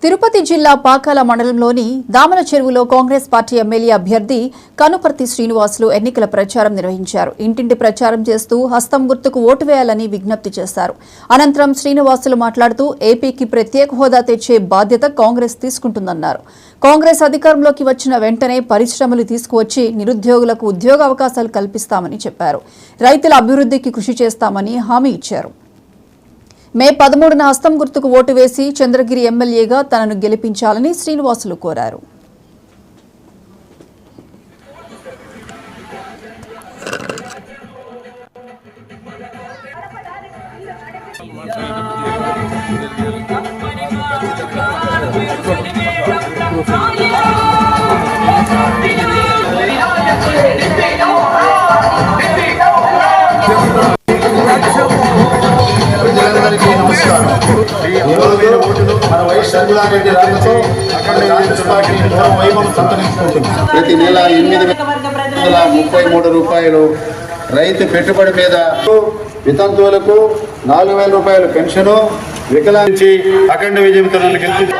తిరుపతి జిల్లా పాకాల మండలంలోని దామల చెరువులో కాంగ్రెస్ పార్టీ ఎమ్మెల్యే అభ్యర్థి కనుపర్తి శ్రీనివాసులు ఎన్నికల ప్రచారం నిర్వహించారు. ఇంటింటి ప్రచారం చేస్తూ హస్తం గుర్తుకు ఓటు వేయాలని విజ్ఞప్తి చేశారు. అనంతరం శ్రీనివాసులు మాట్లాడుతూ ఏపీకి ప్రత్యేక హోదా తెచ్చే బాధ్యత కాంగ్రెస్ తీసుకుంటుందన్నారు. కాంగ్రెస్ అధికారంలోకి వచ్చిన వెంటనే పరిశ్రమలు తీసుకువచ్చి నిరుద్యోగులకు ఉద్యోగ అవకాశాలు కల్పిస్తామని చెప్పారు. రైతుల అభివృద్ధికి కృషి చేస్తామని హామీ ఇచ్చారు. మే 13న హస్తం గుర్తుకు ఓటు వేసి చంద్రగిరి ఎమ్మెల్యేగా తనను గెలిపించాలని శ్రీనివాసులు కోరారు. ప్రతి నెల 833 రూపాయలు రైతు పెట్టుబడి మీద, వితంతువులకు 4000 రూపాయలు పెన్షను, వికలాంగులకు అఖండ విజయంతో గెలిపించారు.